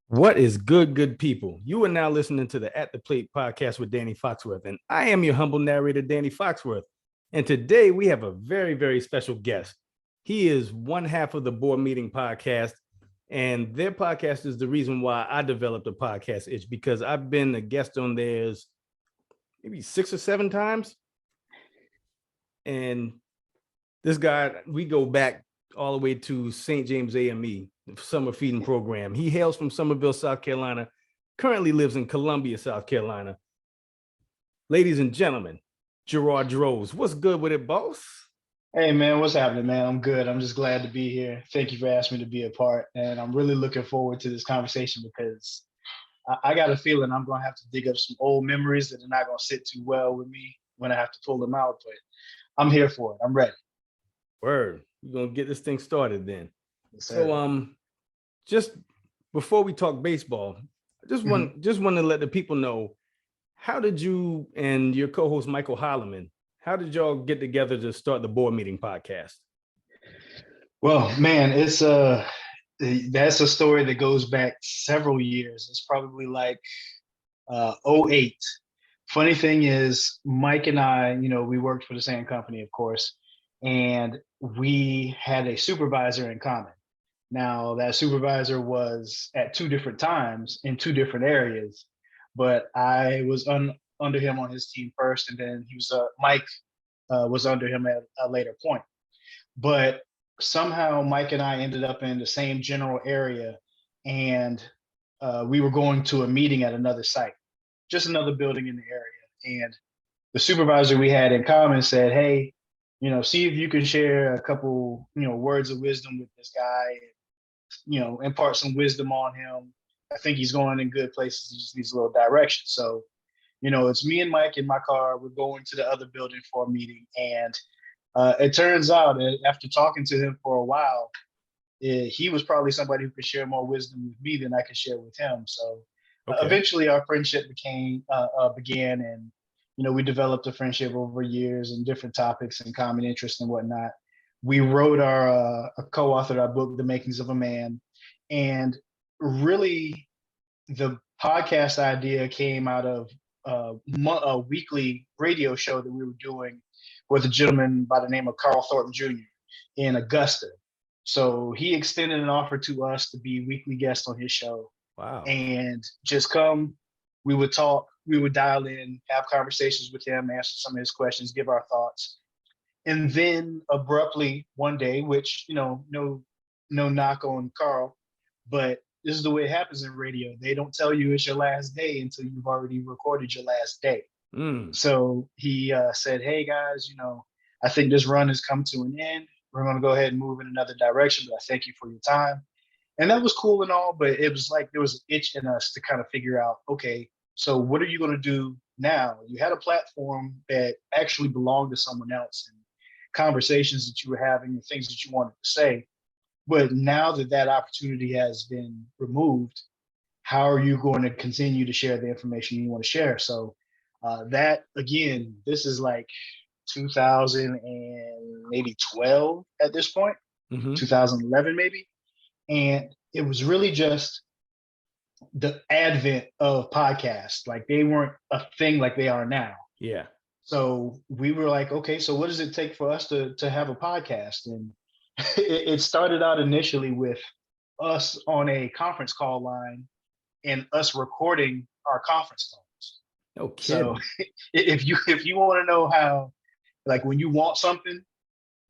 What is good people? You are now listening to the At the Plate podcast with Danny Foxworth, and I am your humble narrator, Danny Foxworth. And today we have a very special guest. He is one half of the Board Meeting podcast, and their podcast is the reason why I developed a podcast itch, because I've been a guest on theirs maybe 6 or 7 times. And this guy, we go back all the way to St. James AME, summer feeding program. He hails from Summerville, South Carolina, currently lives in Columbia, South Carolina. Ladies and gentlemen, Gerard Droze. What's good with it, boss? Hey man, what's happening, man? I'm good. I'm just glad to be here. Thank you for asking me to be a part. And I'm really looking forward to this conversation because I got a feeling I'm going to have to dig up some old memories that are not going to sit too well with me when I have to pull them out. But I'm here for it. I'm ready. Word. We're going to get this thing started then. Yes, so, just before we talk baseball, I just want to let the people know, how did you and your co-host Michael Holloman, how did y'all get together to start the Board Meeting podcast? Well, man, that's a story that goes back several years. It's probably like 08. Funny thing is, Mike and I, we worked for the same company, of course, and we had a supervisor in common. Now, that supervisor was at 2 different times in 2 different areas, but I was under him on his team first, and then Mike was under him at a later point. But somehow Mike and I ended up in the same general area, and we were going to a meeting at another site, just another building in the area. And the supervisor we had in common said, hey, see if you can share a couple, words of wisdom with this guy, impart some wisdom on him. I think he's going in good places. He just needs a little direction. So, it's me and Mike in my car. We're going to the other building for a meeting. And it turns out that after talking to him for a while, he was probably somebody who could share more wisdom with me than I could share with him. So eventually our friendship began, and, we developed a friendship over years and different topics and common interests and whatnot. We wrote co-authored our book, The Makings of a Man. And really the podcast idea came out of a weekly radio show that we were doing with a gentleman by the name of Carl Thornton Jr. in Augusta. So he extended an offer to us to be weekly guests on his show. Wow. And just come, we would talk, we would dial in, have conversations with him, answer some of his questions, give our thoughts. And then abruptly one day, which, no knock on Carl, but this is the way it happens in radio. They don't tell you it's your last day until you've already recorded your last day. So he said, hey guys, I think this run has come to an end. We're going to go ahead and move in another direction, but I thank you for your time. And that was cool and all, but it was like there was an itch in us to kind of figure out, okay, so what are you going to do now? You had a platform that actually belonged to someone else, and conversations that you were having and things that you wanted to say. But now that opportunity has been removed, how are you going to continue to share the information you want to share? So that, again, this is like 2000 and maybe 12 at this point, 2011 maybe. And it was really just the advent of podcasts. Like, they weren't a thing like they are now. Yeah. So we were like, okay, so what does it take for us to have a podcast? And it started out initially with us on a conference call line and us recording our conference calls. No kidding. So if you want to know how, like, when you want something,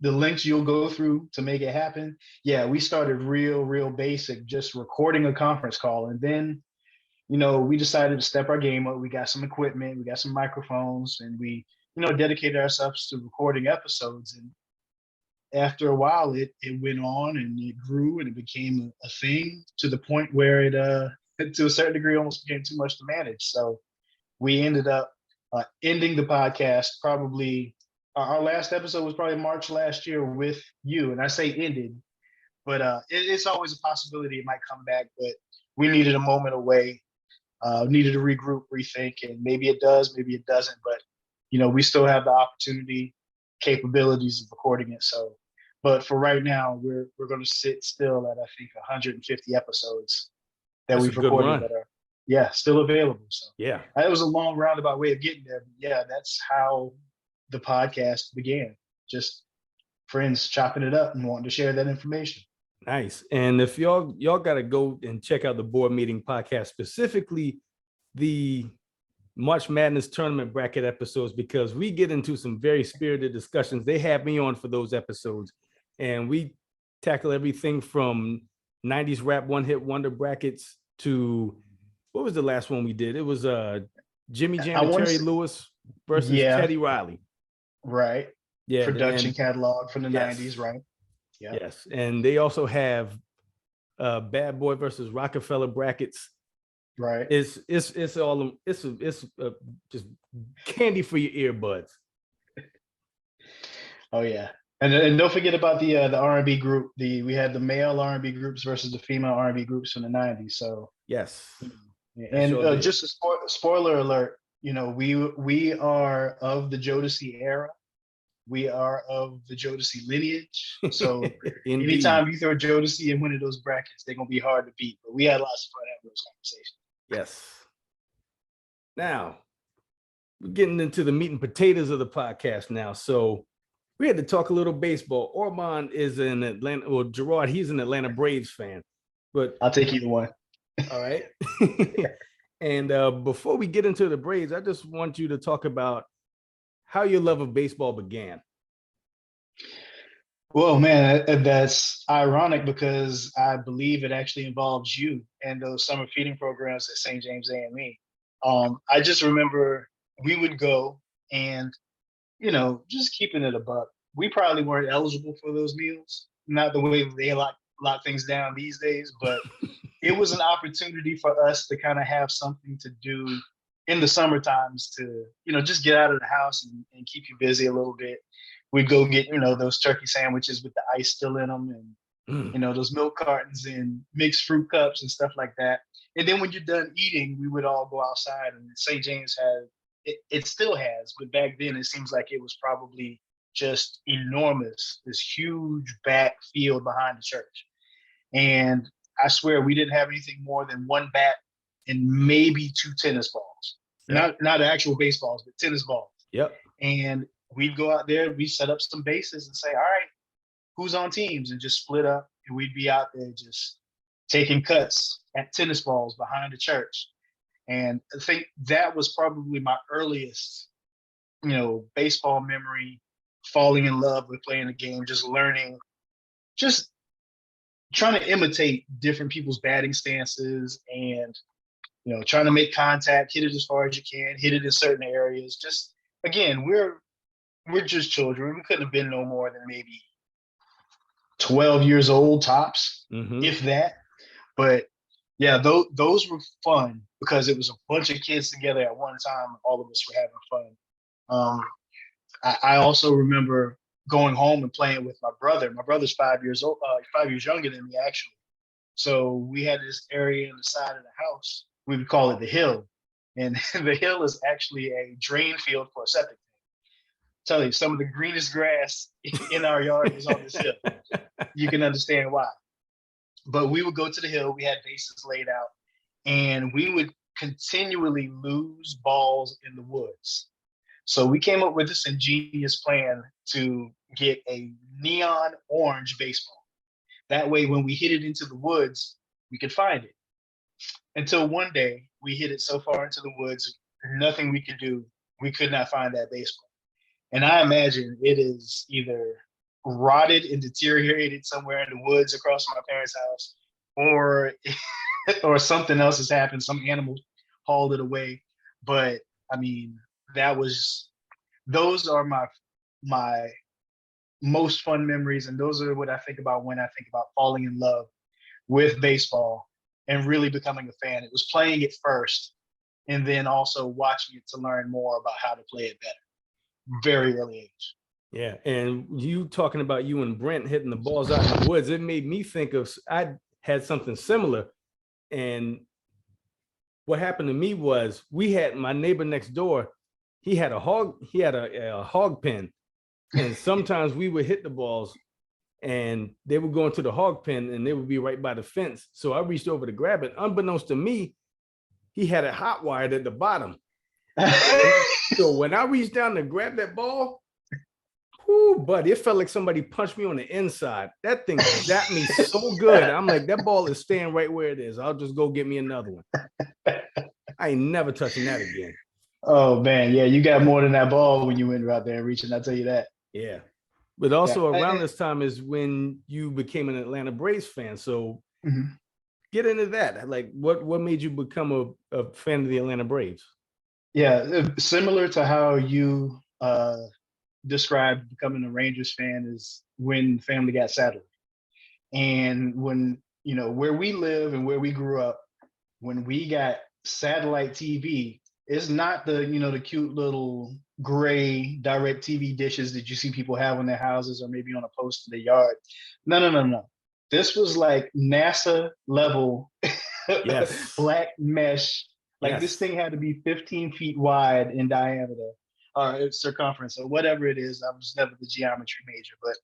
the links you'll go through to make it happen. Yeah, we started real basic, just recording a conference call. And then, we decided to step our game up. We got some equipment, we got some microphones, and we, dedicated ourselves to recording episodes. And after a while, it went on and it grew and it became a thing, to the point where it, to a certain degree, almost became too much to manage. So we ended up ending the podcast. Probably our last episode was probably March last year with you. And I say ended, but it's always a possibility it might come back. But we needed a moment away, needed to regroup, rethink, and maybe it does, maybe it doesn't. But, we still have the opportunity, capabilities of recording it. So, but for right now, we're going to sit still at, I think, 150 episodes. that That's a we've good recorded run. that are, yeah, still available. So Yeah. it was a long roundabout way of getting there. But yeah, that's how the podcast began. Just friends chopping it up and wanting to share that information. Nice. And if y'all got to go and check out the board meeting podcast, specifically the March Madness tournament bracket episodes, because we get into some very spirited discussions. They have me on for those episodes, and we tackle everything from 90s rap one hit wonder brackets to what was the last one we did? It was Jimmy Jam and Terry Lewis versus Teddy Riley. Right. Yeah. Production catalog from the yes. 90s, right? Yeah. Yes. And they also have Bad Boy versus Rockefeller brackets. Right. It's just candy for your earbuds. Oh yeah. And don't forget about the R&B group. We had the male R&B groups versus the female R&B groups from the 90s. So yes. And sure just a spoiler alert, you know, we are of the Jodeci era. We are of the Jodeci lineage. So anytime you throw Jodeci in one of those brackets, they're gonna be hard to beat. But we had lots of fun having those conversations. Yes. Now, we're getting into the meat and potatoes of the podcast now. So we had to talk a little baseball. Orban is an Atlanta, or Gerard, he's an Atlanta Braves fan. But I'll take either one. All right. And before we get into the Braves, I just want you to talk about how your love of baseball began. Well, man, that's ironic because I believe it actually involves you and those summer feeding programs at St. James A&E. I just remember we would go and, you know, just keeping it a buck. We probably weren't eligible for those meals, not the way they lock things down these days, but it was an opportunity for us to kind of have something to do in the summer times to, you know, just get out of the house and keep you busy a little bit. We'd go get, you know, those turkey sandwiches with the ice still in them and, you know, those milk cartons and mixed fruit cups and stuff like that. And then when you're done eating, we would all go outside, and St. James it still has, but back then it seems like it was probably just enormous, this huge back field behind the church. And I swear we didn't have anything more than one bat and maybe two tennis balls. Yep. Not actual baseballs, but tennis balls. Yep. And we'd go out there, we set up some bases and say, all right, who's on teams? And just split up. And we'd be out there just taking cuts at tennis balls behind the church. And I think that was probably my earliest, you know, baseball memory, falling in love with playing the game, just learning, just trying to imitate different people's batting stances and, you know, trying to make contact, hit it as far as you can, hit it in certain areas. Just, again, we're just children. We couldn't have been no more than maybe 12 years old tops, if that. But yeah, those were fun because it was a bunch of kids together at one time. All of us were having fun. I also remember going home and playing with my brother. My brother's 5 years old, 5 years younger than me, actually. So we had this area on the side of the house. We would call it the hill. And the hill is actually a drain field for a septic tank. Tell you, some of the greenest grass in our yard was on this hill. You can understand why. But we would go to the hill. We had bases laid out. And we would continually lose balls in the woods. So we came up with this ingenious plan to get a neon orange baseball. That way, when we hit it into the woods, we could find it. Until one day, we hit it so far into the woods, nothing we could do. We could not find that baseball. And I imagine it is either rotted and deteriorated somewhere in the woods across my parents' house, or something else has happened. Some animal hauled it away. But I mean, those are my most fun memories, and those are what I think about when I think about falling in love with baseball and really becoming a fan. It was playing it first, and then also watching it to learn more about how to play it better. Very early age. Yeah, and you talking about you and Brent hitting the balls out in the woods, it made me think of, I had something similar. And what happened to me was, we had my neighbor next door, he had a hog pen. And sometimes we would hit the balls and they would go into the hog pen and they would be right by the fence. So I reached over to grab it. Unbeknownst to me, he had it hot wired at the bottom. So when I reached down to grab that ball, whoo, buddy, it felt like somebody punched me on the inside. That thing zapped me so good. I'm like, that ball is staying right where it is. I'll just go get me another one. I ain't never touching that again. Oh man, yeah, you got more than that ball when you went out there reaching. I'll tell you that. Yeah. But also Yeah. around this time is when you became an Atlanta Braves fan. So get into that. Like what made you become a fan of the Atlanta Braves? Yeah, similar to how you described becoming a Rangers fan is when family got satellite. And when, where we live and where we grew up, when we got satellite TV, it's not the cute little gray direct TV dishes that you see people have in their houses or maybe on a post in the yard. No. This was like NASA level Yes. black mesh. Like this thing had to be 15 feet wide in diameter or circumference or whatever it is. I was never the geometry major, but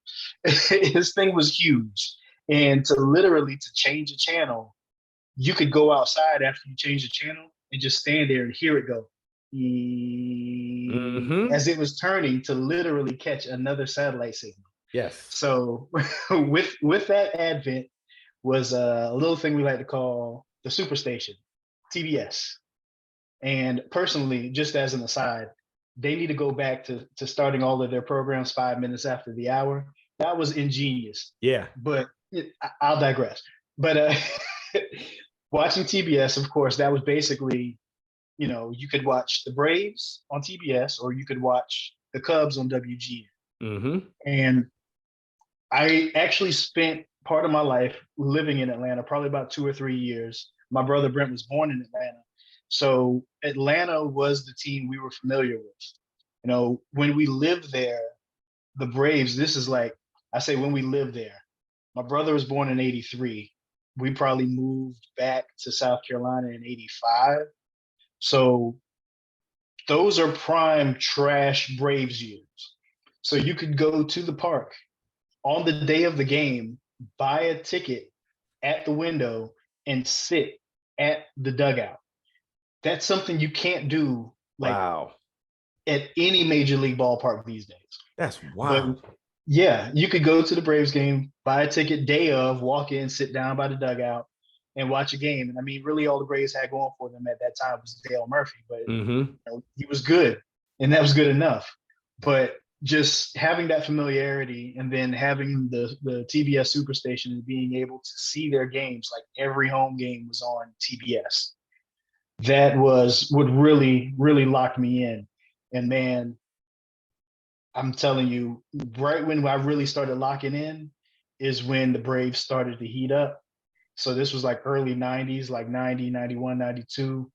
this thing was huge. And to change a channel, you could go outside after you change the channel and just stand there and hear it go as it was turning to literally catch another satellite signal. Yes. So with that advent was a little thing we like to call the superstation, TBS. And personally, just as an aside, they need to go back to starting all of their programs 5 minutes after the hour. That was ingenious. Yeah. But I'll digress. But watching TBS, of course, that was basically, you could watch the Braves on TBS or you could watch the Cubs on WGN. And I actually spent part of my life living in Atlanta, probably about 2 or 3 years. My brother Brent was born in Atlanta. So Atlanta was the team we were familiar with. When we lived there, the Braves, this is like, I say when we lived there, my brother was born in 83. We probably moved back to South Carolina in 85. So those are prime trash Braves years. So you could go to the park on the day of the game, buy a ticket at the window and sit at the dugout. That's something you can't do at any major league ballpark these days. That's wild. But yeah, you could go to the Braves game, buy a ticket day of, walk in, sit down by the dugout and watch a game. And I mean, really all the Braves had going for them at that time was Dale Murphy, but he was good and that was good enough. But just having that familiarity and then having the TBS Superstation and being able to see their games, like every home game was on TBS. That was what really, really locked me in. And man, I'm telling you, right when I really started locking in is when the Braves started to heat up. So this was like early 90s, like 90, 91, 92.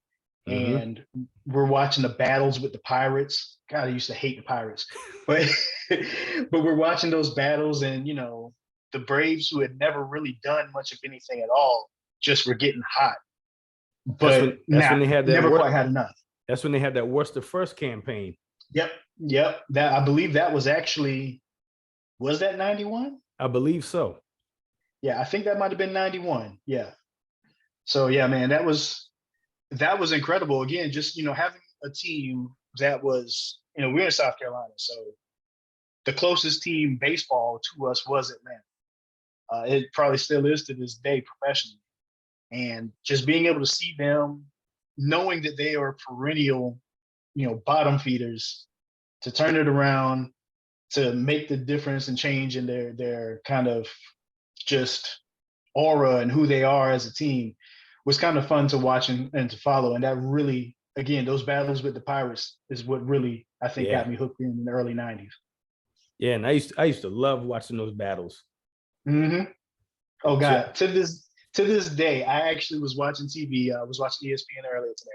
And we're watching the battles with the Pirates. God, I used to hate the Pirates. But we're watching those battles and, the Braves who had never really done much of anything at all just were getting hot. But that's when they had that never quite had enough. That's when they had that Worcester First campaign. Yep. That I believe that was actually, was that 91? I believe so. Yeah, I think that might have been 91. Yeah. So yeah, man, that was incredible. Again, just having a team that was, we're in South Carolina, so the closest team baseball to us was Atlanta. It probably still is to this day professionally. And just being able to see them, knowing that they are perennial, bottom feeders, to turn it around, to make the difference and change in their kind of just aura and who they are as a team was kind of fun to watch and to follow. And that really, again, those battles with the Pirates is what really, I think, got me hooked in the early 90s. Yeah, and I used to love watching those battles. Oh God, to this day, I actually was watching TV. I was watching ESPN earlier today,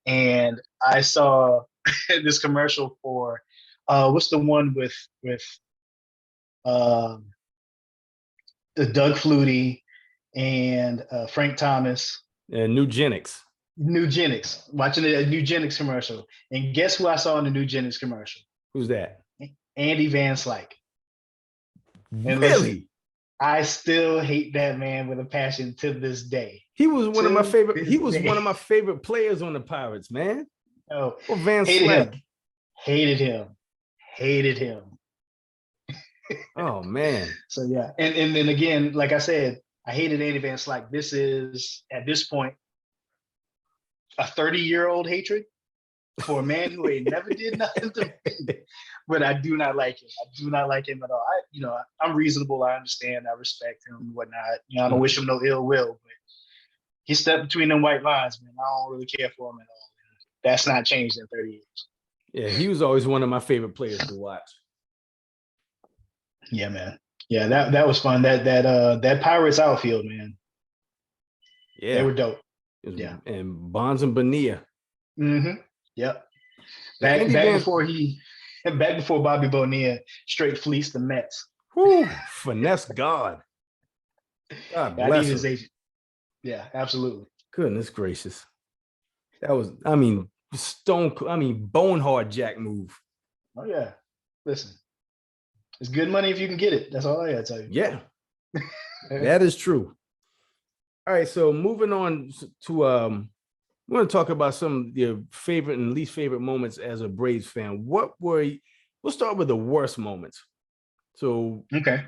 and I saw this commercial for what's the one with Doug Flutie and Frank Thomas. Nugenics. Watching a Nugenics commercial. And guess who I saw in the Nugenics commercial? Who's that? Andy Van Slyke. And really? I still hate that man with a passion to this day. He was one of my favorite. This He was day. one of my favorite players on the Pirates, man. Oh, Or Van hated Slyke. him. Hated him. Oh man. So yeah, and then again, like I said, I hated Andy Van Slyke. This is at this point a 30-year-old hatred for a man who ain't never did nothing to me. But I do not like him. I do not like him at all. I'm reasonable. I understand. I respect him and whatnot. I don't wish him no ill will, but he stepped between them white lines, man. I don't really care for him at all. That's not changed in 30 years. Yeah, he was always one of my favorite players to watch. Yeah, man. Yeah, that was fun. That Pirates outfield, man. Yeah, they were dope. Yeah, and Bonds and Bonilla. Mm-hmm. Yep. Back before Bobby Bonilla straight fleeced the Mets. Whoo, finesse God. God bless him. Agent. Yeah, absolutely. Goodness gracious. That was, bone hard Jack move. Oh yeah. Listen, it's good money if you can get it. That's all I gotta tell you. Yeah, that is true. All right, so moving on to we're going to talk about some of your favorite and least favorite moments as a Braves fan. We'll start with the worst moments. So okay,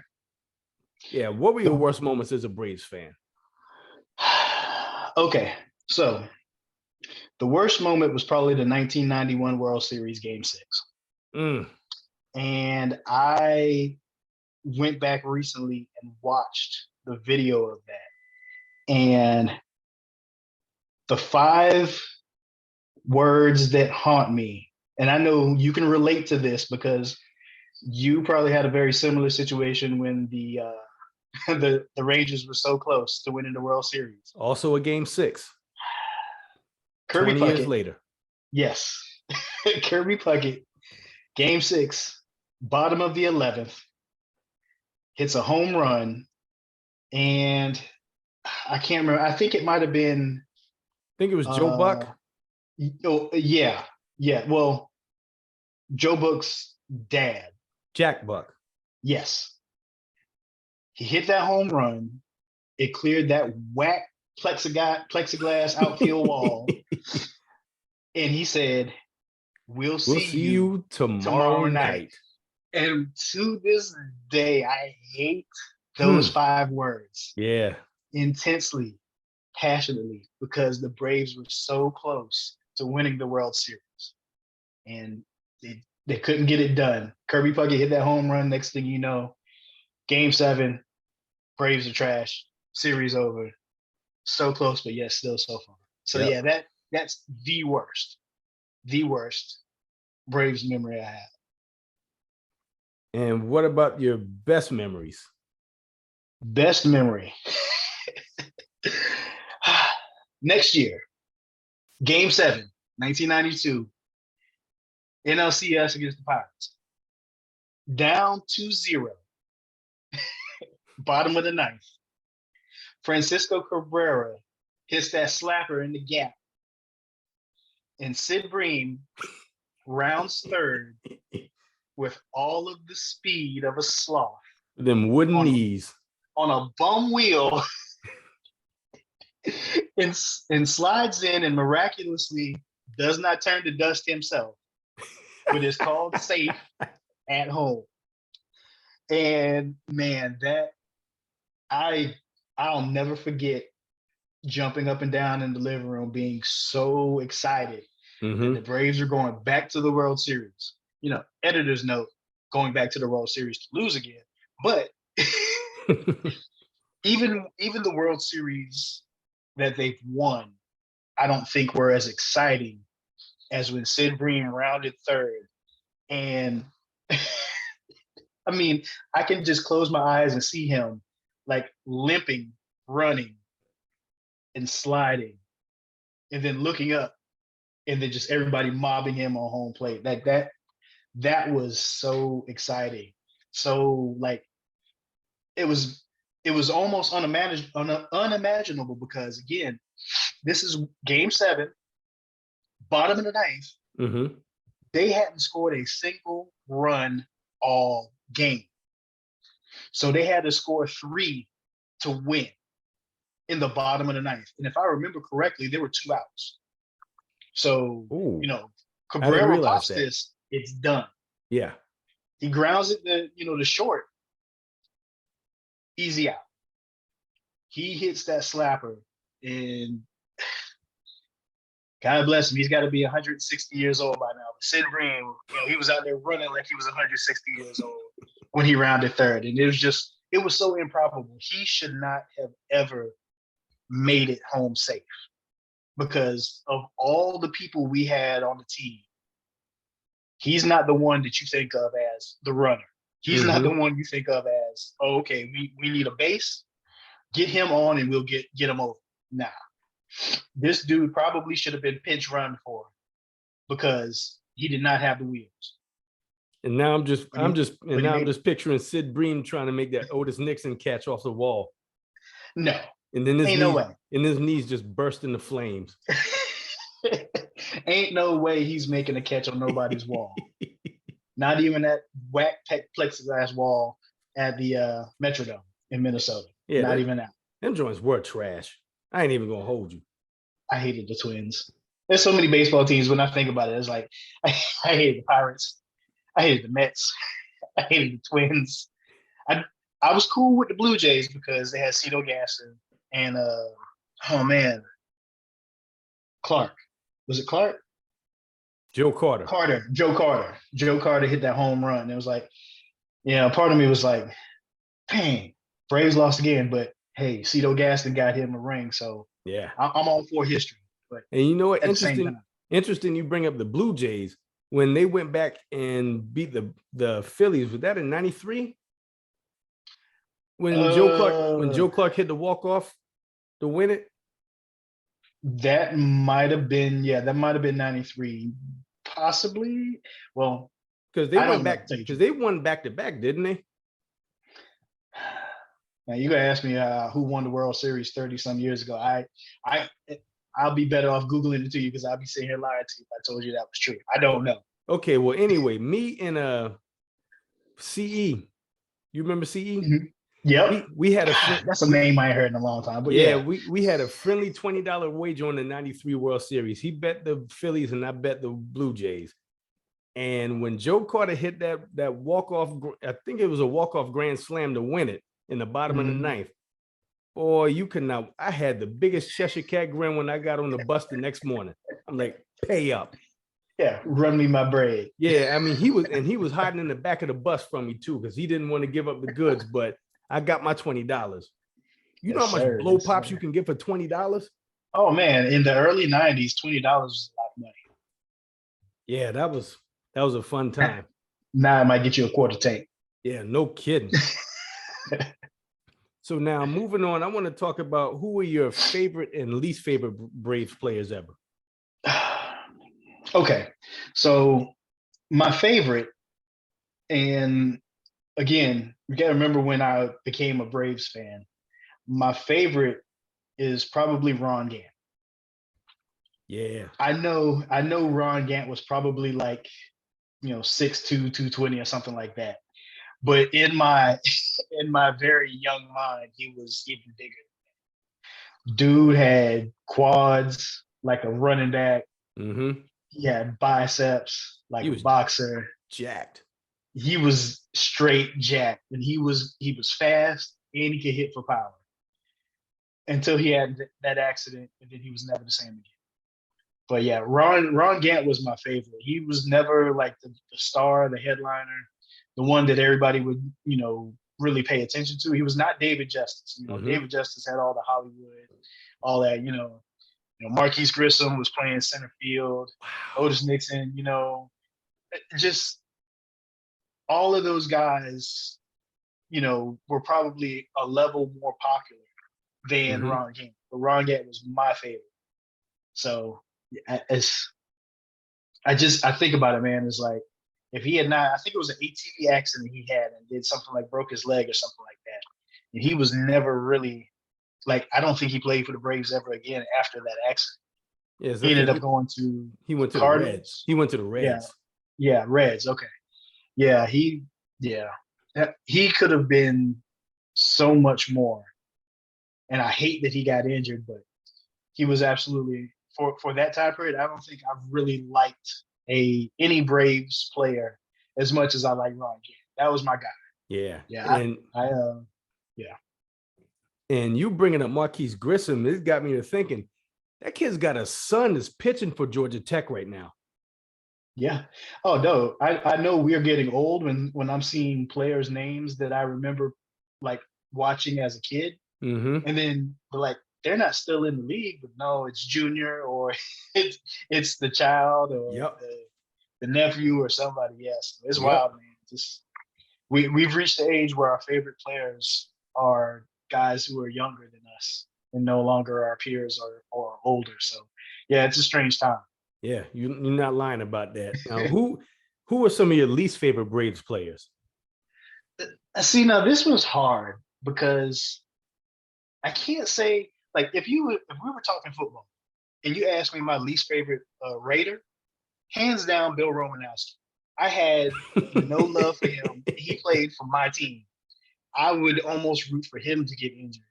yeah, what were your worst moments as a Braves fan? Okay, so the worst moment was probably the 1991 World Series Game 6. And I went back recently and watched the video of that. And the 5 words that haunt me, and I know you can relate to this because you probably had a very similar situation when the the Rangers were so close to winning the World Series. Also a Game 6. Kirby 20 Puckett, years later. Yes. Kirby Puckett, Game 6, bottom of the 11th, hits a home run, and I can't remember. I think it might have been. I think it was Joe Buck. Oh, yeah. Well, Joe Buck's dad. Jack Buck. Yes. He hit that home run. It cleared that whack plexiglass outfield wall. And he said, we'll see you tomorrow night. And to this day, I hate those 5 words. Yeah. Intensely, passionately, because the Braves were so close to winning the World Series. And they couldn't get it done. Kirby Puckett hit that home run. Next thing you know, Game 7, Braves are trash. Series over. So close, but yet still so far. So yeah, that's the worst Braves memory I have. And what about your best memories? Best memory. Next year, Game 7, 1992, NLCS against the Pirates. Down 2-0. Bottom of the 9th. Francisco Cabrera hits that slapper in the gap. And Sid Bream rounds third with all of the speed of a sloth. Them wooden knees. On a bum wheel. and slides in and miraculously does not turn to dust himself. But is called safe at home. And man, I'll never forget jumping up and down in the living room, being so excited that the Braves are going back to the World Series. Editor's note, going back to the World Series to lose again. But even the World Series that they've won, I don't think were as exciting as when Sid Bream rounded third. And I mean, I can just close my eyes and see him like limping, running, and sliding, and then looking up, and then just everybody mobbing him on home plate. That was so exciting. So like, it was almost unimaginable because again, this is Game 7, bottom of the 9th. They hadn't scored a single run all game. So they had to score 3 to win in the bottom of the ninth. And if I remember correctly, there were 2 outs. So, Ooh, I didn't Cabrera realize pops that. this, it's done. Yeah. He grounds it the short, easy out. He hits that slapper, and God bless him. He's got to be 160 years old by now. But Sid Bream, he was out there running like he was 160 years old when he rounded third. And it was so improbable. He should not have ever made it home safe because of all the people we had on the team. He's not the one that you think of as the runner. He's not the one you think of as, oh, okay, we need a base. Get him on and we'll get him over. Nah. This dude probably should have been pinch run for because he did not have the wheels. And now I'm just picturing Sid Bream trying to make that Otis Nixon catch off the wall. No. And then no way. And his knees just burst into flames. Ain't no way he's making a catch on nobody's wall. Not even that whack plexiglass wall at the Metrodome in Minnesota. Yeah, not even that. Them joints were trash. I ain't even gonna hold you. I hated the Twins. There's so many baseball teams. When I think about it, it's like I hated the Pirates. I hated the Mets. I hated the Twins. I was cool with the Blue Jays because they had Cito Gaston and Clark. Was it Clark? Joe Carter. Joe Carter. Joe Carter hit that home run. And it was like, part of me was like, dang, Braves lost again, but hey, Cito Gaston got him a ring. So yeah, I'm all for history. But and you know what? Interesting you bring up the Blue Jays. When they went back and beat the Phillies, was that in '93? When Joe Clark hit the walk-off to win it? That might have been 93. Possibly. Well, because they won back-to-back, didn't they? Now you gotta ask me who won the World Series 30-some years ago. I'll be better off Googling it to you because I'll be sitting here lying to you if I told you that was true. I don't know. Okay, well, anyway, me and CE. You remember CE? Mm-hmm. Yep. We had that's a name I heard in a long time. But yeah, we had a friendly $20 wager on the '93 World Series. He bet the Phillies and I bet the Blue Jays. And when Joe Carter hit that walk-off, I think it was a walk-off grand slam to win it in the bottom of the ninth. Boy, you could not. I had the biggest Cheshire Cat grin when I got on the bus the next morning. I'm like, pay up. Yeah, run me my bread. Yeah, I mean, he was hiding in the back of the bus from me too because he didn't want to give up the goods, but I got my $20. You know how much blow pops you can get for $20? Oh man, in the early '90s, $20 was a lot of money. Yeah, that was a fun time. Now it might get you a quarter tank. Yeah, no kidding. So now moving on, I want to talk about who are your favorite and least favorite Braves players ever. Okay, so my favorite, and again, you got to remember when I became a Braves fan. My favorite is probably Ron Gant. Yeah, I know Ron Gant was probably like 6'2", 220 or something like that. But in my very young mind, he was even bigger. Dude had quads like a running back. Mm-hmm. He had biceps like a boxer. Jacked. He was straight jacked, and he was fast and he could hit for power. Until he had that accident, and then he was never the same again. But yeah, Ron Gant was my favorite. He was never like the star, the headliner, the one that everybody would, really pay attention to. He was not David Justice. David Justice had all the Hollywood, all that, Marquise Grissom was playing center field. Wow. Otis Nixon, just all of those guys, were probably a level more popular than Ron Gant. But Ron Gant was my favorite. So I think about it, man. It's like, if he had not, I think it was an ATV accident he had and did something like broke his leg or something like that. And he was never really, I don't think he played for the Braves ever again after that accident. Yeah, he ended up going to the Reds. He went to the Reds. Yeah, Reds. Okay. Yeah, he could have been so much more. And I hate that he got injured, but he was absolutely for that time period. I don't think I've really liked any Braves player as much as I like Ron Gant. That was my guy. Yeah. Yeah, And yeah. and you bringing up Marquise Grissom, this got me to thinking that kid's got a son that's pitching for Georgia Tech right now. Yeah. Oh no, I know we're getting old when I'm seeing players' names that I remember like watching as a kid, Mm-hmm. and then like they're not still in the league, but no, it's junior or it's the child or Yep. the nephew or somebody. Yes, it's Yep. wild, man. Just we've reached the age where our favorite players are guys who are younger than us and no longer our peers or older. So yeah, it's a strange time. Yeah, you're not lying about that. Now, who are some of your least favorite Braves players? See, now this was hard because I can't say like if we were talking football and you asked me my least favorite Raider, hands down Bill Romanowski. I had no love for him. He played for my team. I would almost root for him to get injured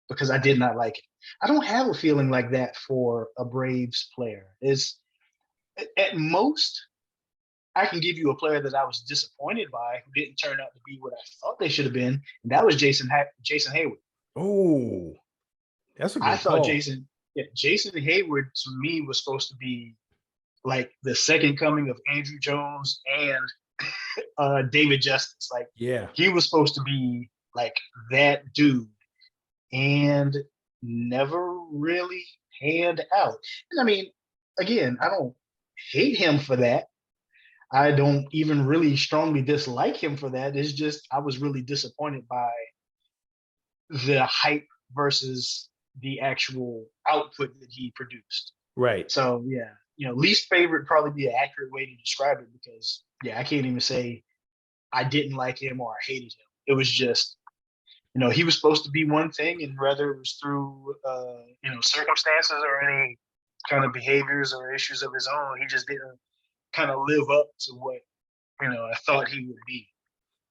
because I did not like it. I don't have a feeling like that for a Braves player. It's at most I can give you a player that I was disappointed by who didn't turn out to be what I thought they should have been, and that was Jason Hayward. Oh, that's a I good thought call. Jason Hayward to me was supposed to be like the second coming of Andrew Jones and David Justice. Like Yeah. he was supposed to be like that dude, and never really panned out. And I mean, again, I don't hate him for that. I don't even really strongly dislike him for that. It's just I was really disappointed by the hype versus the actual output that he produced. Right. So yeah, least favorite probably be an accurate way to describe it because yeah, I can't even say I didn't like him or I hated him. It was just he was supposed to be one thing, and whether it was through circumstances or any kind of behaviors or issues of his own, he just didn't kind of live up to what I thought he would be.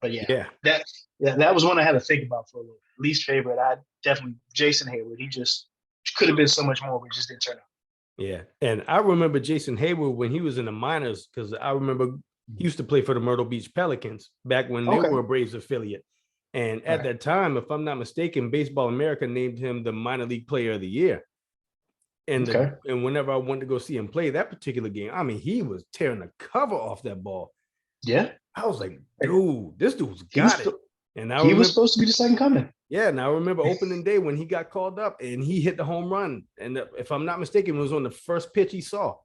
But Yeah. that was one I had to think about for a little. Least favorite, I definitely Jason Hayward. He just could have been so much more, but just didn't turn out. Yeah. And I remember Jason Hayward when he was in the minors because I remember he used to play for the Myrtle Beach Pelicans back when they Okay. were a Braves affiliate. And at that time, if I'm not mistaken, Baseball America named him the minor league player of the year. And and whenever I wanted to go see him play that particular game, I mean, he was tearing the cover off that ball. Yeah. I was like, dude, this dude's got it. And he was supposed to be the second coming. Yeah, and I remember opening day when he got called up and he hit the home run. And if I'm not mistaken, it was on the first pitch he saw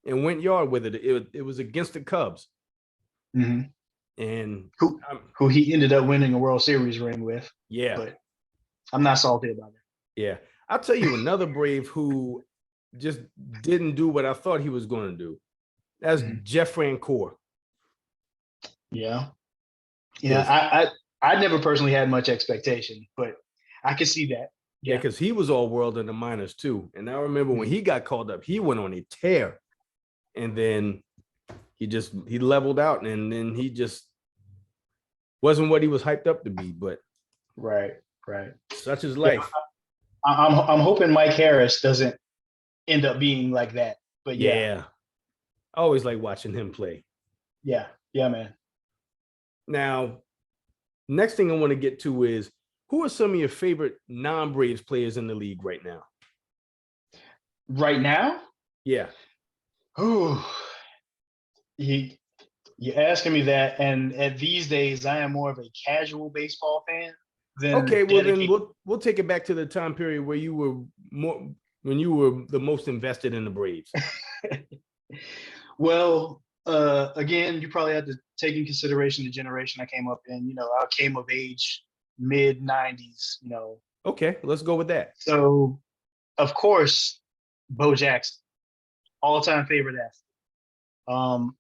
and went yard with it. It was against the Cubs. Mm-hmm. And who he ended up winning a World Series ring with. Yeah. But I'm not salty about it. Yeah. I'll tell you another Brave who just didn't do what I thought he was going to do. That's Jeff Francoeur. Yeah. Yeah. I never personally had much expectation, but I could see that. Yeah, because he was all world in the minors too. And I remember when he got called up, he went on a tear. And then he leveled out and then he just wasn't what he was hyped up to be. But right. Such is life. I'm hoping Mike Harris doesn't end up being like that. But yeah. I always like watching him play. Yeah, man. Now, next thing I want to get to is who are some of your favorite non-Braves players in the league right now? Right now? Yeah. Ooh. You're asking me that, and at these days, I am more of a casual baseball fan than okay. Well, then we'll take it back to the time period where you were when you were the most invested in the Braves. Well, again, you probably have to take in consideration the generation I came up in. I came of age mid '90s. Okay, let's go with that. So, of course, Bo Jackson, all-time favorite athlete.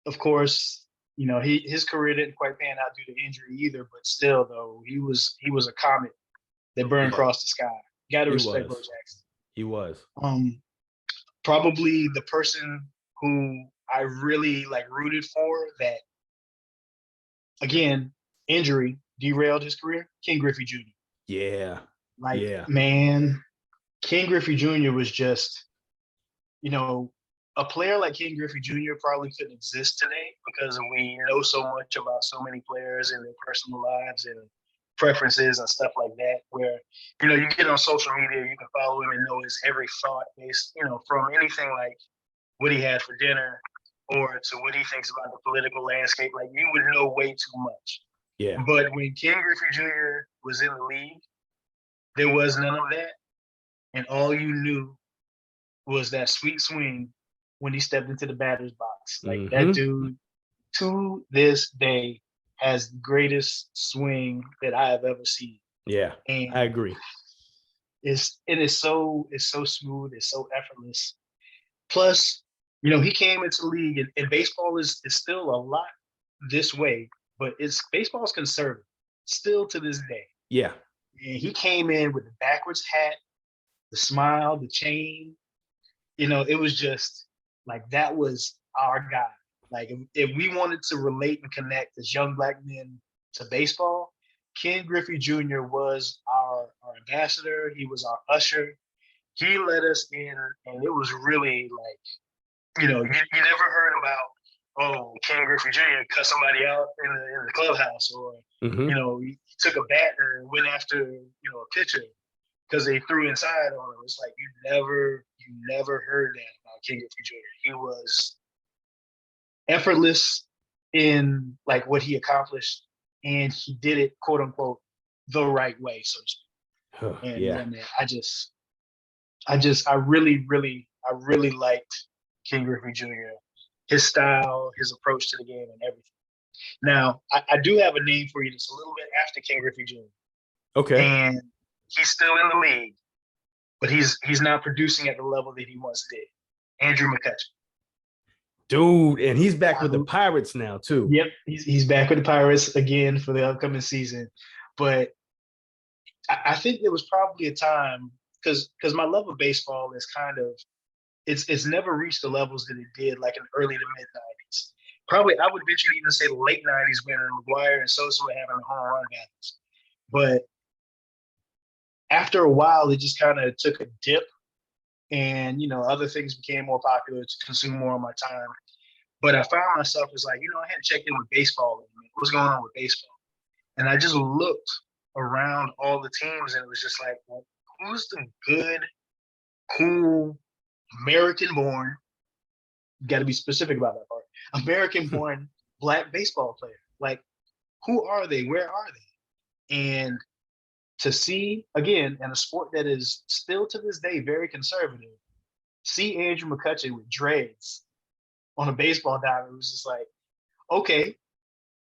Of course, his career didn't quite pan out due to injury either, but still, though, he was a comet that burned across the sky. You got to respect Bo Jackson. He was. Probably the person who I really rooted for that again, injury derailed his career. Ken Griffey Jr. Yeah. Like, Yeah. man, Ken Griffey Jr. was just, a player like Ken Griffey Jr. probably couldn't exist today because we know so much about so many players and their personal lives and preferences and stuff like that. Where, you get on social media, you can follow him and know his every thought based, from anything like what he had for dinner or to what he thinks about the political landscape. Like, you would know way too much. Yeah. But when Ken Griffey Jr. was in the league, there was none of that. And all you knew was that sweet swing when he stepped into the batter's box. Like, that dude, to this day, has the greatest swing that I have ever seen. Yeah, And I agree. It's so smooth, it's so effortless. Plus, he came into the league, and baseball is still a lot this way, but baseball's conservative still to this day. Yeah. And he came in with the backwards hat, the smile, the chain. It was just like, that was our guy. Like, if we wanted to relate and connect as young Black men to baseball, Ken Griffey Jr. was our ambassador. He was our usher. He let us in, and it was really like, you never heard about, Ken Griffey Jr. cut somebody out in the clubhouse, or he took a bat and went after a pitcher because they threw inside on him. It's like, you never heard that about Ken Griffey Jr. He was effortless in like what he accomplished, and he did it, quote unquote, the right way, so to speak. And yeah, man, I really liked Ken Griffey Jr., his style, his approach to the game, and everything. Now, I do have a name for you that's a little bit after Ken Griffey Jr. Okay. And he's still in the league, but he's not producing at the level that he once did. Andrew McCutchen. Dude, and he's back with the Pirates now too. Yep, he's back with the Pirates again for the upcoming season. But I think there was probably a time, because my love of baseball is kind of, it's never reached the levels that it did like in early to mid 90s. Probably, I would venture to even say the late 90s when McGuire and Sosa were having home run battles. But after a while, it just kind of took a dip, and other things became more popular to consume more of my time. But I found myself as like, I hadn't checked in with baseball. What's going on with baseball? And I just looked around all the teams, and it was just like, well, who's the good, cool, American-born, got to be specific about that part, American-born Black baseball player? Like, who are they? Where are they? And to see, again, in a sport that is still to this day very conservative, see Andrew McCutchen with dreads on a baseball diamond, it was just like, okay,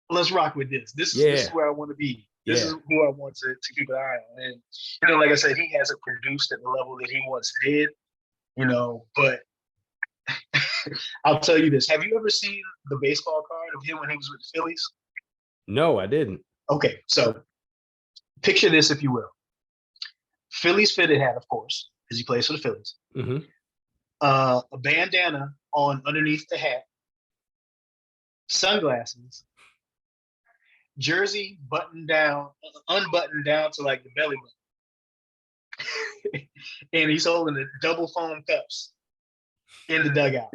let's rock with this. This is where I want to be. This is who I want to keep an eye on. And, like I said, he hasn't produced at the level that he once did, but I'll tell you this. Have you ever seen the baseball card of him when he was with the Phillies? No, I didn't. Okay, so picture this, if you will. Phillies fitted hat, of course, because he plays for the Phillies. Mm-hmm. A bandana on underneath the hat, sunglasses, jersey unbuttoned down to like the belly button. And he's holding the double foam cups in the dugout.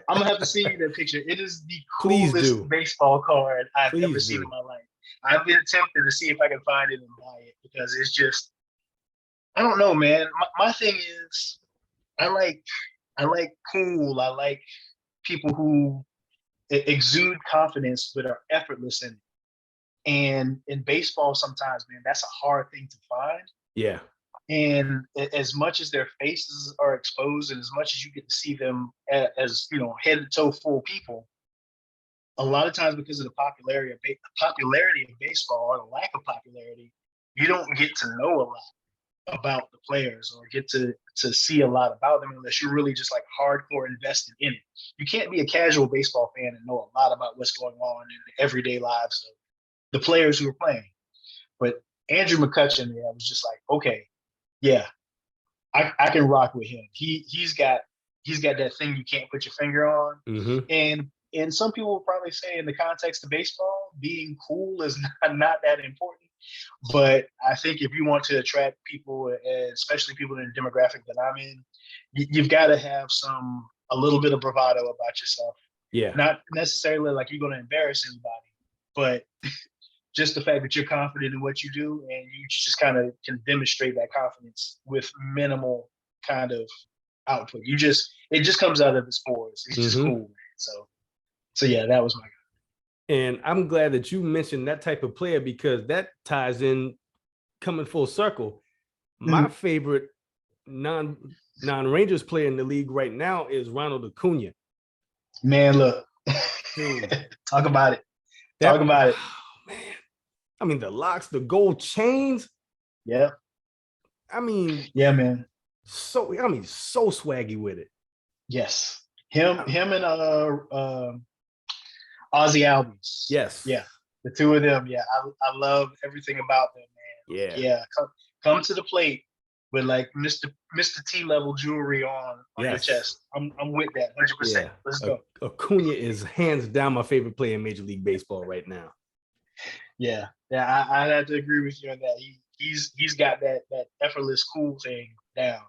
I'm gonna have to see that picture. It is the coolest baseball card I've ever seen in my life. I've been tempted to see if I can find it and buy it, because it's just, I don't know, man. My thing is, I like cool. I like people who exude confidence but are effortless in it. And in baseball, sometimes, man, that's a hard thing to find. Yeah. And as much as their faces are exposed, and as much as you get to see them as head to toe full people, a lot of times, because of the popularity of baseball, or the lack of popularity, you don't get to know a lot about the players, or get to see a lot about them, unless you're really just like hardcore invested in it. You can't be a casual baseball fan and know a lot about what's going on in the everyday lives of the players who are playing. But Andrew McCutchen, I was just like, okay, yeah, I can rock with him. He's got that thing you can't put your finger on. Mm-hmm. And some people will probably say, in the context of baseball, being cool is not that important. But I think if you want to attract people, especially people in the demographic that I'm in, you've got to have a little bit of bravado about yourself. Yeah. Not necessarily like you're going to embarrass anybody, but just the fact that you're confident in what you do and you just kind of can demonstrate that confidence with minimal kind of output. It just comes out of his pores. It's just cool. So yeah, that was my guy. And I'm glad that you mentioned that type of player because that ties in coming full circle. My favorite non-Rangers player in the league right now is Ronald Acuna. Man, look. Dude. Talk about it. Talk about it. Oh, man. I mean, the locks, the gold chains. Yeah. I mean, yeah, man. So swaggy with it. Yes. Him and Ozzy Albies. Yes. Yeah. The two of them. Yeah. I love everything about them, man. Yeah. Yeah. Come to the plate with like Mr. T level jewelry on your chest. I'm with that 100%. Yeah. Let's go. Acuna is hands down my favorite player in Major League Baseball right now. Yeah. Yeah. I have to agree with you on that. He's got that effortless cool thing down.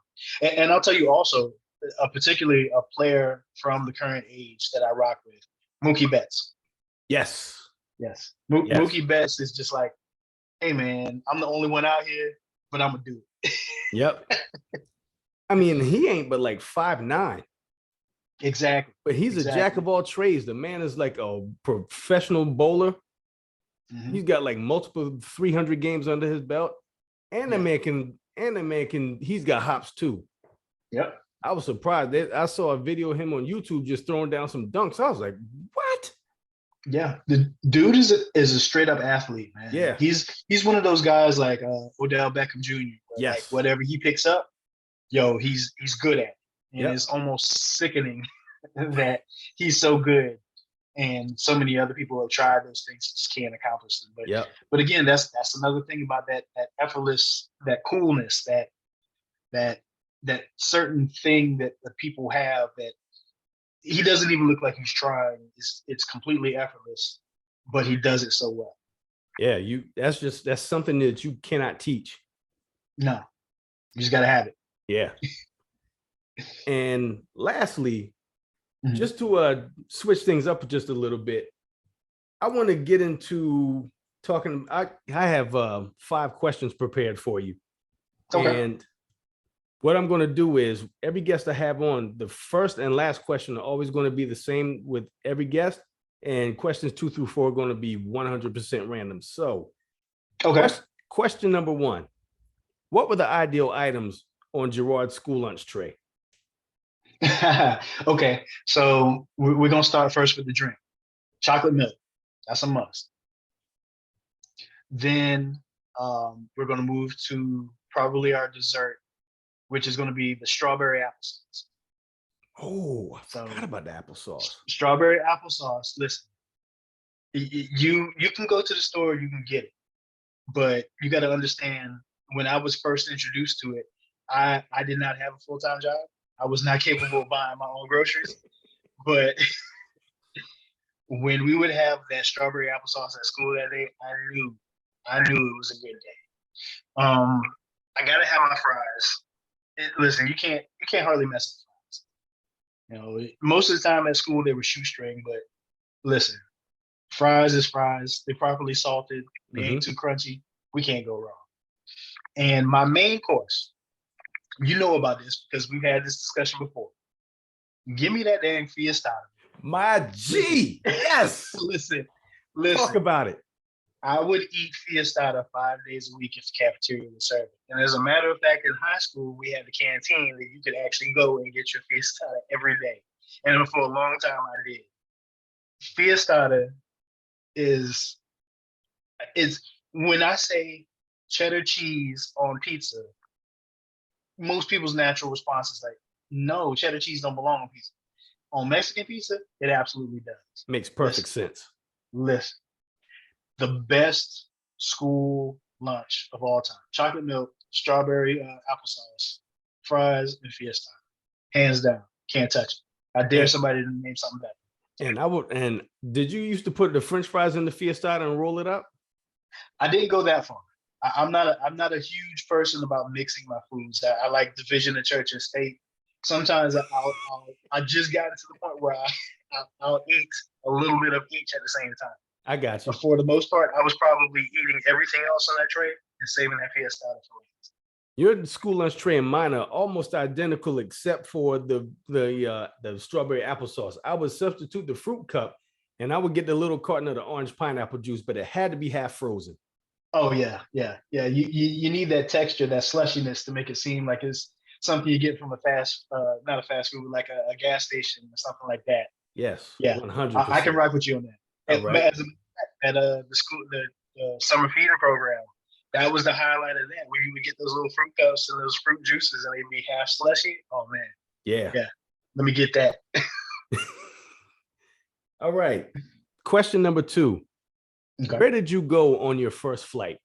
And I'll tell you also, particularly a player from the current age that I rock with, Mookie Betts. Yes. Mookie Betts is just like, hey man, I'm the only one out here, but I'm gonna do it. Yep. I mean, he ain't but like 5'9". Exactly. But he's a jack of all trades. The man is like a professional bowler. He's got like multiple 300 games under his belt, and the man can. He's got hops too. Yep. I was surprised. I saw a video of him on YouTube just throwing down some dunks. I was like, what? Yeah, the dude is a straight up athlete, man. Yeah, he's one of those guys like Odell Beckham Jr. Yes, like whatever he picks up, he's good at it. And it's almost sickening that he's so good. And so many other people have tried those things, just can't accomplish them. But again, that's another thing about that effortless, that coolness, that certain thing that the people have that he doesn't even look like he's trying. It's completely effortless, but he does it so well. Yeah, that's something that you cannot teach. No, you just gotta have it. Yeah. And lastly, just to switch things up just a little bit, I want to get into talking. I have 5 questions prepared for you. Okay. And what I'm going to do is every guest I have on, the first and last question are always going to be the same with every guest. And questions 2 through 4 are going to be 100% random. So, question number 1. What were the ideal items on Gerard's school lunch tray? Okay, so we're gonna start first with the drink. Chocolate milk, that's a must. Then we're gonna move to probably our dessert, which is gonna be the strawberry applesauce. Oh, I forgot about the applesauce. Strawberry applesauce. Listen, you can go to the store, you can get it, but you got to understand. When I was first introduced to it, I did not have a full-time job. I was not capable of buying my own groceries, but when we would have that strawberry applesauce at school that day, I knew it was a good day. I gotta have my fries. Listen, you can't hardly mess up fries. Most of the time at school they were shoestring, but listen, fries is fries. They're properly salted. They ain't too crunchy. We can't go wrong. And my main course, you know about this because we've had this discussion before. Give me that dang fiesta. My G. Yes. Listen. Talk about it. I would eat fiesta 5 days a week if the cafeteria would serve it. And as a matter of fact, in high school, we had the canteen that you could actually go and get your fiesta every day. And for a long time, I did. Fiesta is when I say cheddar cheese on pizza, most people's natural response is like, no, cheddar cheese don't belong on pizza. On Mexican pizza, it absolutely does. Makes perfect sense. Listen, the best school lunch of all time. Chocolate milk, strawberry applesauce, fries, and fiesta. Hands down. Can't touch it. I dare somebody to name something better. And did you used to put the French fries in the fiestada and roll it up? I didn't go that far. I'm not a huge person about mixing my foods. I like division of church and state. Sometimes I just got to the point where I'll eat a little bit of each at the same time. I got you. But for the most part, I was probably eating everything else on that tray and saving that fiestada for last. Your school lunch tray and mine are almost identical except for the strawberry applesauce. I would substitute the fruit cup and I would get the little carton of the orange pineapple juice, but it had to be half frozen. Oh yeah, yeah, yeah. You need that texture, that slushiness to make it seem like it's something you get from a not a fast food, like a gas station or something like that. Yes, Yeah, I can 100%. rock with you on that. All right. At the school, the summer feeder program, that was the highlight of that, where you would get those little fruit cups and those fruit juices, and they'd be half slushy. Oh man, Yeah. yeah. Let me get that. All right. Question number 2. Okay. Where did you go on your first flight?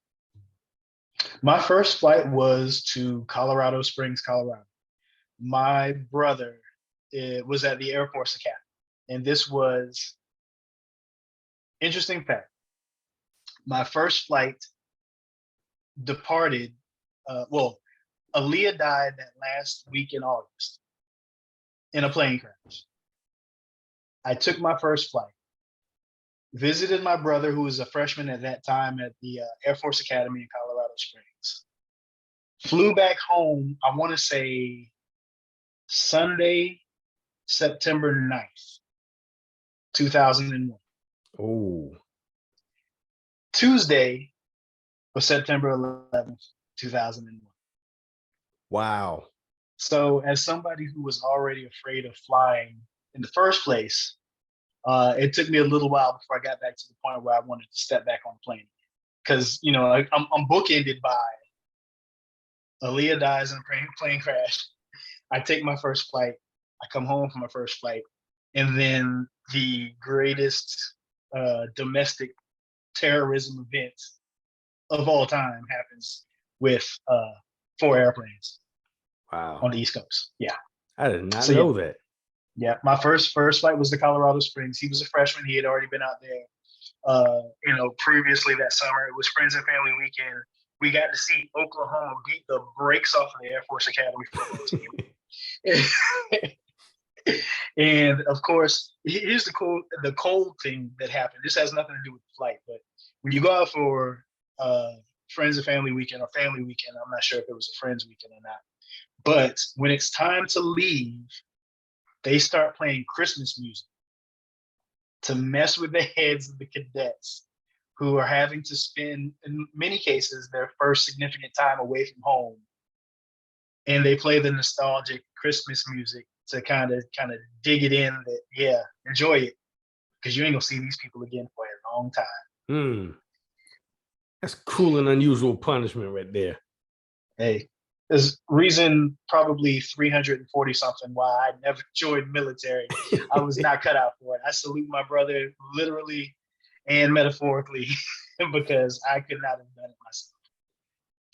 My first flight was to Colorado Springs, Colorado. My brother was at the Air Force Academy, and this was interesting fact. My first flight departed. Aaliyah died that last week in August in a plane crash. I took my first flight, visited my brother, who was a freshman at that time at the Air Force Academy in Colorado Springs. Flew back home, I want to say Sunday, September 9th, 2001. Oh, Tuesday was September 11th, 2001. wow. So, as somebody who was already afraid of flying in the first place, it took me a little while before I got back to the point where I wanted to step back on the plane. Because, I'm bookended by Aaliyah dies in a plane crash. I take my first flight. I come home from my first flight. And then the greatest domestic terrorism event of all time happens with 4 airplanes Wow. on the East Coast. Yeah. I did not So, know that. Yeah, my first flight was to Colorado Springs. He was a freshman. He had already been out there, previously that summer. It was Friends and Family Weekend. We got to see Oklahoma beat the brakes off of the Air Force Academy football team. And of course, here's the cold thing that happened. This has nothing to do with the flight, but when you go out for Friends and Family Weekend or Family Weekend, I'm not sure if it was a Friends Weekend or not. But when it's time to leave, they start playing Christmas music to mess with the heads of the cadets who are having to spend, in many cases, their first significant time away from home. And they play the nostalgic Christmas music to kind of dig it in that, yeah, enjoy it, because you ain't gonna see these people again for a long time. That's cruel and unusual punishment right there. Hey, there's reason probably 340 something why I never joined military. I was not cut out for it. I salute my brother literally and metaphorically because I could not have done it myself.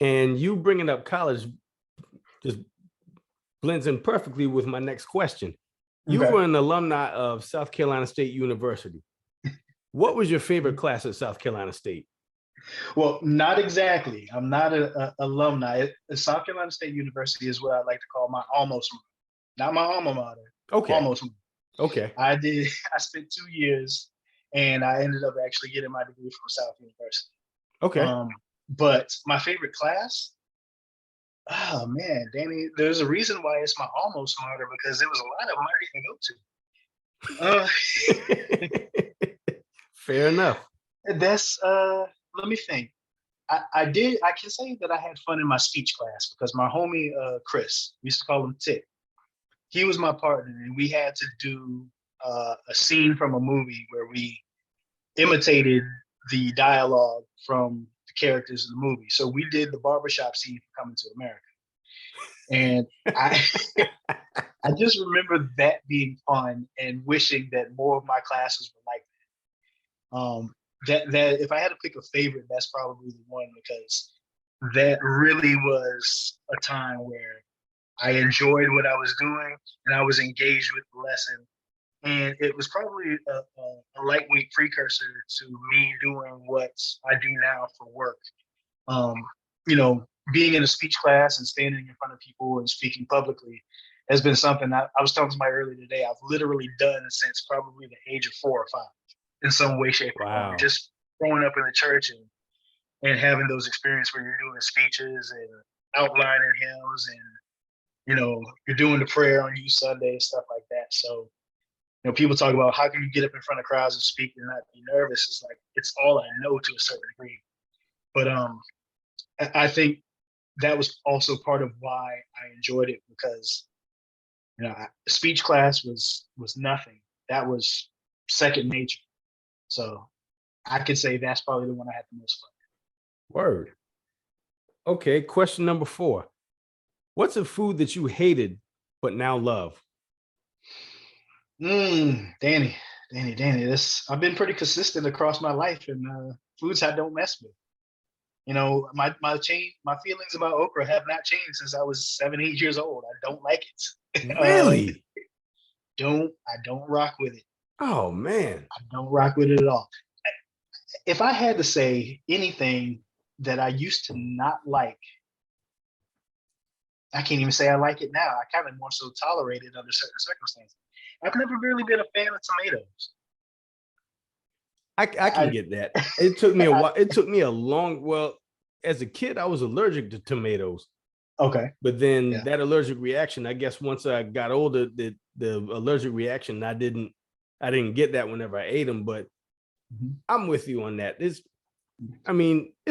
And you bringing up college just blends in perfectly with my next question. You were an alumni of South Carolina State University. What was your favorite class at South Carolina State? Well, not exactly. I'm not an alumni. South Carolina State University is what I like to call my almost mater. Not my alma mater. Okay. Almost mater. Okay. I spent 2 years and I ended up actually getting my degree from South University. Okay. But my favorite class, oh man, Danny, there's a reason why it's my almost mater, because there was a lot of them I didn't go to. Fair enough. That's let me think. I can say that I had fun in my speech class because my homie Chris, we used to call him Tick. He was my partner, and we had to do a scene from a movie where we imitated the dialogue from the characters in the movie. So we did the barbershop scene for Coming to America. And I just remember that being fun and wishing that more of my classes were like that. That if I had to pick a favorite, that's probably the one, because that really was a time where I enjoyed what I was doing and I was engaged with the lesson. And it was probably a lightweight precursor to me doing what I do now for work. Um, being in a speech class and standing in front of people and speaking publicly has been something I was telling somebody earlier today. I've literally done since probably the age of 4 or 5 in some way, shape, or Wow. form. Just growing up in the church and having those experiences where you're doing speeches and outlining hymns and you're doing the prayer on youth Sunday and stuff like that. So people talk about how can you get up in front of crowds and speak and not be nervous. It's like it's all I know to a certain degree. But I think that was also part of why I enjoyed it, because speech class was nothing. That was second nature. So I could say that's probably the one I had the most fun. Word. Okay, question number 4. What's a food that you hated but now love? Danny. I've been pretty consistent across my life, and foods I don't mess with. My feelings about okra have not changed since I was 7, 8 years old. I don't like it. Really? I don't rock with it. Oh man. I don't rock with it at all. If I had to say anything that I used to not like, I can't even say I like it now. I kind of more so tolerate it under certain circumstances. I've never really been a fan of tomatoes. I can get that. It took me a while. It took me a long, well, as a kid, I was allergic to tomatoes. Okay. But then that allergic reaction, I guess once I got older, the allergic reaction, I didn't get that whenever I ate them. But I'm with you on that. It's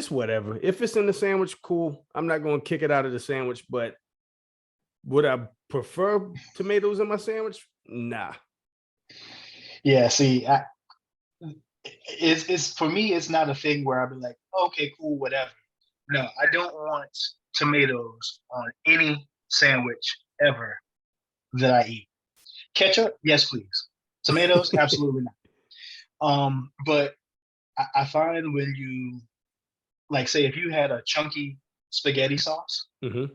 whatever. If it's in the sandwich, cool. I'm not going to kick it out of the sandwich, but would I prefer tomatoes in my sandwich? Nah. Yeah, see, it's for me, it's not a thing where I'll be like, okay, cool, whatever. No, I don't want tomatoes on any sandwich ever that I eat. Ketchup, yes, please. Tomatoes, absolutely not. But I find when you, like, say, if you had a chunky spaghetti sauce and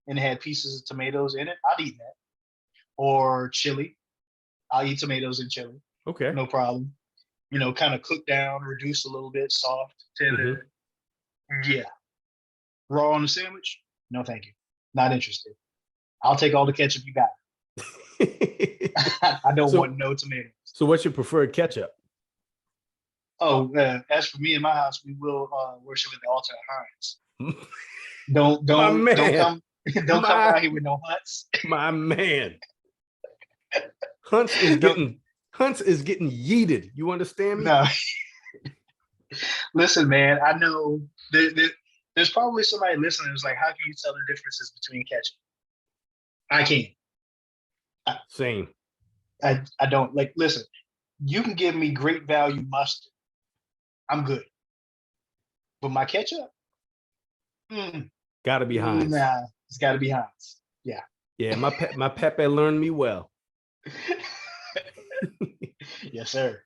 it had pieces of tomatoes in it, I'd eat that. Or chili, I'll eat tomatoes and chili. Okay. No problem. Kind of cook down, reduce a little bit, soft, tender. Yeah. Raw on the sandwich? No, thank you. Not interested. I'll take all the ketchup you got. I don't want no tomatoes. So what's your preferred ketchup? Oh, as for me in my house, we will worship at the altar of Heinz. Don't come out here with no Hunts. My man. Hunts is getting yeeted. You understand me? No. Listen, man, I know there's probably somebody listening who's like, how can you tell the differences between ketchup? I can't. Same. I don't like. Listen, you can give me great value mustard. I'm good. But my ketchup, gotta be Heinz. Nah, it's gotta be Heinz. Yeah. Yeah, my Pepe learned me well. Yes, sir.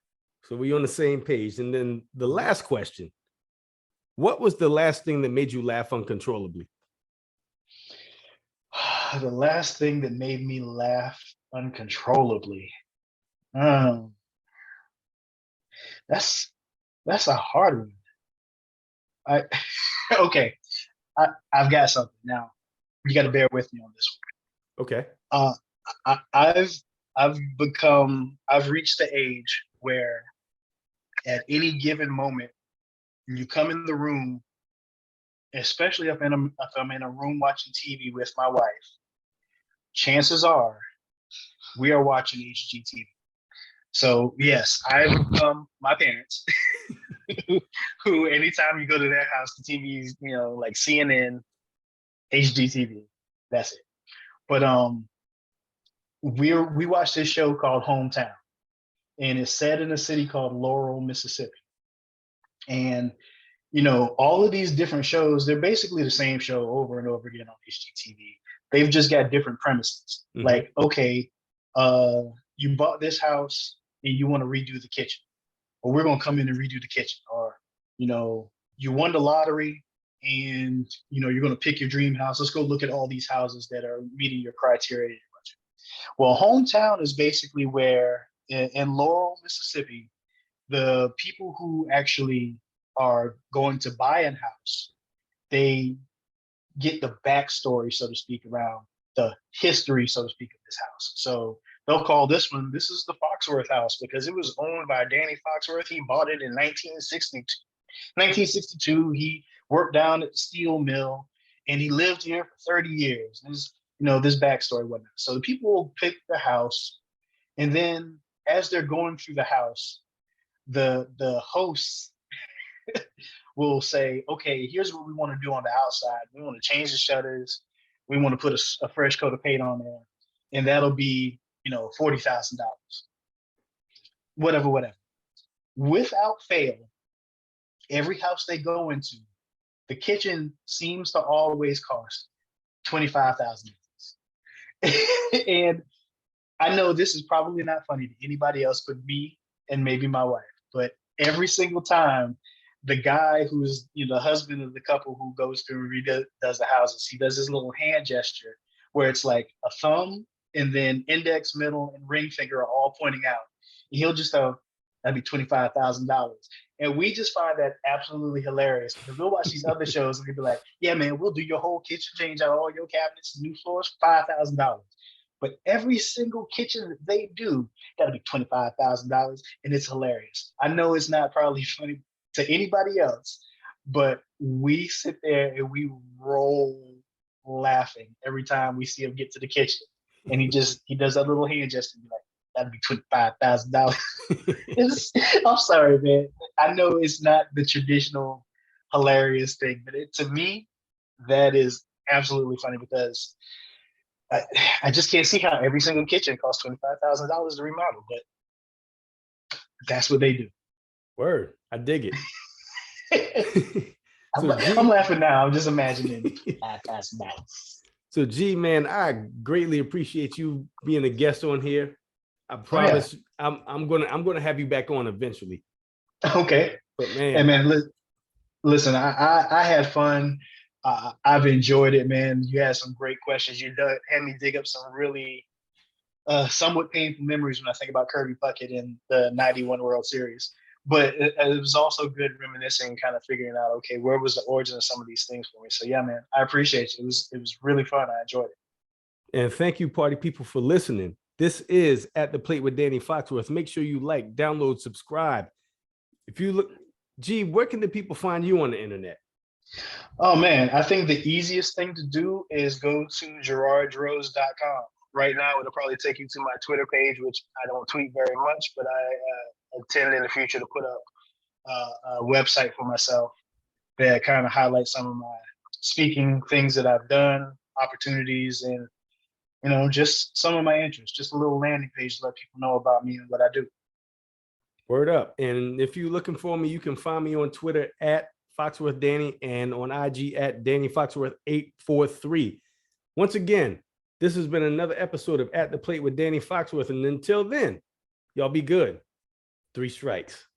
So we on the same page. And then the last question: what was the last thing that made you laugh uncontrollably? The last thing that made me laugh uncontrollably. That's a hard one. I've got something now. You got to bear with me on this one. Okay. I've reached the age where at any given moment, you come in the room, especially if I'm in a room watching TV with my wife, chances are we are watching HGTV. So yes, I've become my parents who anytime you go to their house, the TV is, like CNN, HGTV. That's it. But we watched this show called Hometown, and it's set in a city called Laurel, Mississippi. And all of these different shows, they're basically the same show over and over again on HGTV. They've just got different premises. Like, okay, you bought this house and you want to redo the kitchen, or we're going to come in and redo the kitchen. Or, you won the lottery and, you're going to pick your dream house. Let's go look at all these houses that are meeting your criteria. Well, Hometown is basically where in Laurel, Mississippi, the people who actually are going to buy a house, they get the backstory, so to speak, around the history, so to speak, of this house. So they'll call this one, this is the Foxworth house because it was owned by Danny Foxworth. He bought it in 1962. 1962, he worked down at the steel mill and he lived here for 30 years. This, this backstory, whatnot. So the people will pick the house, and then as they're going through the house, the hosts will say, okay, here's what we want to do on the outside. We want to change the shutters. We want to put a fresh coat of paint on there. And that'll be, $40,000. Whatever. Without fail, every house they go into, the kitchen seems to always cost $25,000. And I know this is probably not funny to anybody else but me and maybe my wife, but every single time the guy who's the husband of the couple who goes through and does the houses, he does this little hand gesture where it's like a thumb and then index, middle, and ring finger are all pointing out. And he'll just have, that'd be $25,000. And we just find that absolutely hilarious because we'll watch these other shows and we'll be like, yeah, man, we'll do your whole kitchen, change out all your cabinets, new floors, $5,000. But every single kitchen that they do, that'll be $25,000, and it's hilarious. I know it's not probably funny to anybody else, but we sit there and we roll laughing every time we see him get to the kitchen. And he does that little hand gesture and be like, that'd be $25,000. I'm sorry, man. I know it's not the traditional hilarious thing, but to me, that is absolutely funny because I just can't see how every single kitchen costs $25,000 to remodel, but that's what they do. Word, I dig it. I'm laughing now. I'm just imagining $5,000. So, G, man, I greatly appreciate you being a guest on here. I promise I'm gonna have you back on eventually. Okay. But man, hey man, listen, I had fun. I've enjoyed it, man. You had some great questions. You had me dig up some really somewhat painful memories when I think about Kirby Puckett in the '91 World Series. But it was also good reminiscing, kind of figuring out, okay, where was the origin of some of these things for me? So yeah, man, I appreciate you. It was really fun. I enjoyed it. And thank you, party people, for listening. This is At the Plate with Danny Foxworth. Make sure you like, download, subscribe. If you look, G, where can the people find you on the internet? Oh man, I think the easiest thing to do is go to GerardDroze.com. Right now, it'll probably take you to my Twitter page, which I don't tweet very much, but I intend in the future to put up a website for myself that kind of highlights some of my speaking things that I've done, opportunities, and just some of my interests. Just a little landing page to let people know about me and what I do. Word up. And if you're looking for me, you can find me on Twitter at Foxworth Danny and on IG at Danny Foxworth 843. Once again, this has been another episode of At the Plate with Danny Foxworth. And until then, y'all be good. 3 strikes.